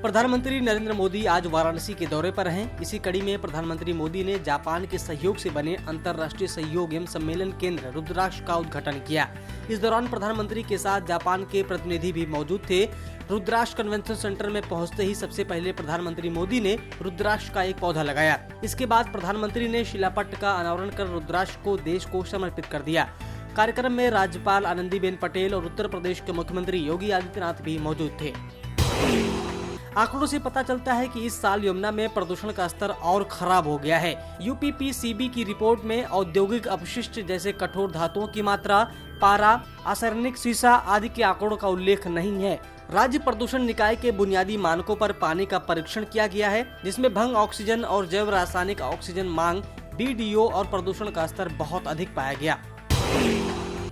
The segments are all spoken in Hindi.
प्रधानमंत्री नरेंद्र मोदी आज वाराणसी के दौरे पर हैं। इसी कड़ी में प्रधानमंत्री मोदी ने जापान के सहयोग से बने अंतर्राष्ट्रीय सहयोग एवं सम्मेलन केंद्र रुद्राक्ष का उद्घाटन किया। इस दौरान प्रधानमंत्री के साथ जापान के प्रतिनिधि भी मौजूद थे। रुद्राक्ष कन्वेंशन सेंटर में पहुंचते ही सबसे पहले प्रधानमंत्री मोदी ने रुद्राक्ष का एक पौधा लगाया। इसके बाद प्रधानमंत्री ने शिलापट्ट का अनावरण कर रुद्राक्ष को देश को समर्पित कर दिया। कार्यक्रम में राज्यपाल आनंदीबेन पटेल और उत्तर प्रदेश के मुख्यमंत्री योगी आदित्यनाथ भी मौजूद थे। आंकड़ों से पता चलता है कि इस साल यमुना में प्रदूषण का स्तर और खराब हो गया है। यूपीपीसीबी की रिपोर्ट में औद्योगिक अपशिष्ट जैसे कठोर धातुओं की मात्रा, पारा, आर्सेनिक, सीसा आदि के आंकड़ों का उल्लेख नहीं है। राज्य प्रदूषण निकाय के बुनियादी मानकों पर पानी का परीक्षण किया गया है, जिसमें भंग ऑक्सीजन और जैव रासायनिक ऑक्सीजन मांग, BDO और प्रदूषण का स्तर बहुत अधिक पाया गया।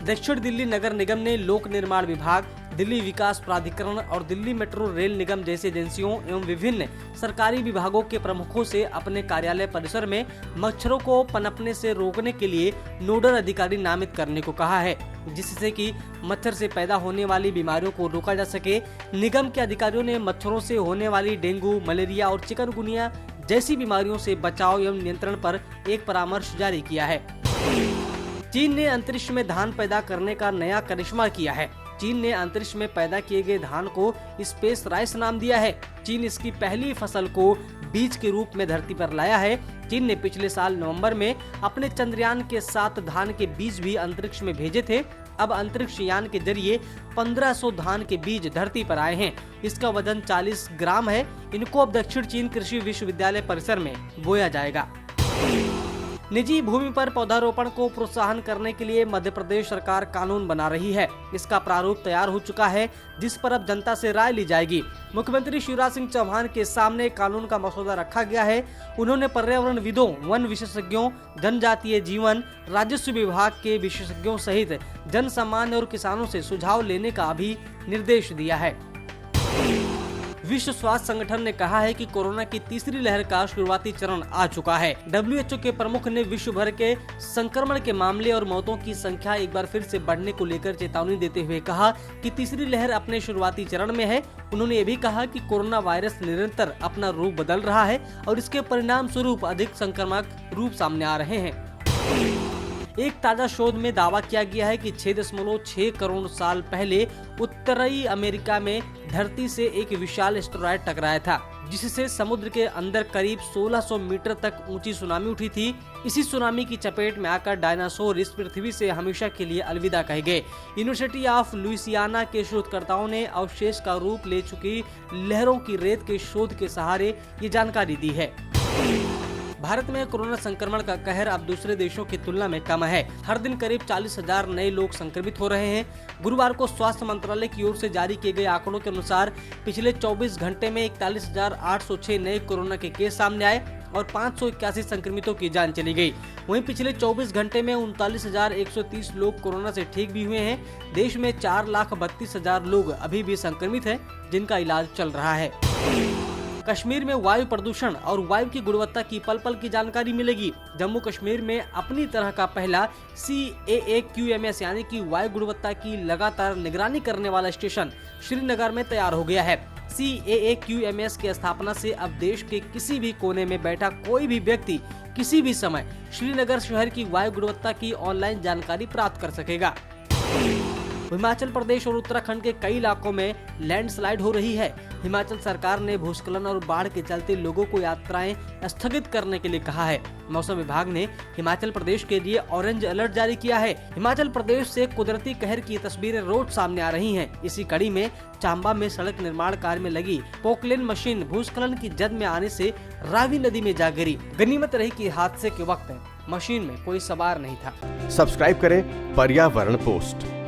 दक्षिण दिल्ली नगर निगम ने लोक निर्माण विभाग, दिल्ली विकास प्राधिकरण और दिल्ली मेट्रो रेल निगम जैसी एजेंसियों एवं विभिन्न सरकारी विभागों के प्रमुखों से अपने कार्यालय परिसर में मच्छरों को पनपने से रोकने के लिए नोडल अधिकारी नामित करने को कहा है, जिससे कि मच्छर से पैदा होने वाली बीमारियों को रोका जा सके। निगम के अधिकारियों ने मच्छरों से होने वाली डेंगू, मलेरिया और चिकनगुनिया जैसी बीमारियों से बचाव एवं नियंत्रण पर एक परामर्श जारी किया है। चीन ने अंतरिक्ष में धान पैदा करने का नया करिश्मा किया है। चीन ने अंतरिक्ष में पैदा किए गए धान को स्पेस राइस नाम दिया है। चीन इसकी पहली फसल को बीज के रूप में धरती पर लाया है। चीन ने पिछले साल नवंबर में अपने चंद्रयान के 7 धान के बीज भी अंतरिक्ष में भेजे थे। अब अंतरिक्ष यान के जरिए 1500 धान के बीज धरती पर आए हैं। इसका वजन 40 ग्राम है। इनको अब दक्षिण चीन कृषि विश्वविद्यालय परिसर में बोया जाएगा। निजी भूमि पर पौधारोपण को प्रोत्साहन करने के लिए मध्य प्रदेश सरकार कानून बना रही है। इसका प्रारूप तैयार हो चुका है, जिस पर अब जनता से राय ली जाएगी। मुख्यमंत्री शिवराज सिंह चौहान के सामने कानून का मसौदा रखा गया है। उन्होंने पर्यावरणविदों, वन विशेषज्ञों, जनजातीय जीवन, राजस्व विभाग के विशेषज्ञों सहित जन सामान्य और किसानों से सुझाव लेने का भी निर्देश दिया है। विश्व स्वास्थ्य संगठन ने कहा है कि कोरोना की तीसरी लहर का शुरुआती चरण आ चुका है। WHO के प्रमुख ने विश्व भर के संक्रमण के मामले और मौतों की संख्या एक बार फिर से बढ़ने को लेकर चेतावनी देते हुए कहा कि तीसरी लहर अपने शुरुआती चरण में है। उन्होंने ये भी कहा कि कोरोना वायरस निरंतर अपना रूप बदल रहा है और इसके परिणाम स्वरूप अधिक संक्रामक रूप सामने आ रहे हैं। एक ताजा शोध में दावा किया गया है कि 6.6 करोड़ साल पहले उत्तरी अमेरिका में धरती से एक विशाल एस्टेरॉयड टकराया था, जिससे समुद्र के अंदर करीब 1600 मीटर तक ऊंची सुनामी उठी थी। इसी सुनामी की चपेट में आकर डायनासोर इस पृथ्वी से हमेशा के लिए अलविदा कह गए। यूनिवर्सिटी ऑफ लुइसियाना के शोधकर्ताओं ने अवशेष का रूप ले चुकी लहरों की रेत के शोध के सहारे ये जानकारी दी है। भारत में कोरोना संक्रमण का कहर अब दूसरे देशों की तुलना में कम है। हर दिन करीब 40,000 नए लोग संक्रमित हो रहे हैं। गुरुवार को स्वास्थ्य मंत्रालय की ओर से जारी किए गए आंकड़ों के अनुसार पिछले 24 घंटे में 41,806 नए कोरोना के केस सामने आए और 581 संक्रमितों की जान चली गई। वहीं पिछले 24 घंटे में 39,130 लोग कोरोना से ठीक भी हुए हैं। देश में 4,32,000 लोग अभी भी संक्रमित हैं, जिनका इलाज चल रहा है। कश्मीर में वायु प्रदूषण और वायु की गुणवत्ता की पल पल की जानकारी मिलेगी। जम्मू कश्मीर में अपनी तरह का पहला CAAQMS यानी कि वायु गुणवत्ता की लगातार निगरानी करने वाला स्टेशन श्रीनगर में तैयार हो गया है। CAAQMS की स्थापना से अब देश के किसी भी कोने में बैठा कोई भी व्यक्ति किसी भी समय श्रीनगर शहर की वायु गुणवत्ता की ऑनलाइन जानकारी प्राप्त कर सकेगा। हिमाचल प्रदेश और उत्तराखंड के कई इलाकों में लैंडस्लाइड हो रही है। हिमाचल सरकार ने भूस्खलन और बाढ़ के चलते लोगों को यात्राएं स्थगित करने के लिए कहा है। मौसम विभाग ने हिमाचल प्रदेश के लिए ऑरेंज अलर्ट जारी किया है। हिमाचल प्रदेश से कुदरती कहर की तस्वीरें रोज सामने आ रही हैं। इसी कड़ी में चांबा में सड़क निर्माण कार्य में लगी पोकलेन मशीन भूस्खलन की जद में आने से रावी नदी में जा गिरी। गनीमत रही कि हादसे के वक्त मशीन में कोई सवार नहीं था। सब्सक्राइब करें पर्यावरण पोस्ट।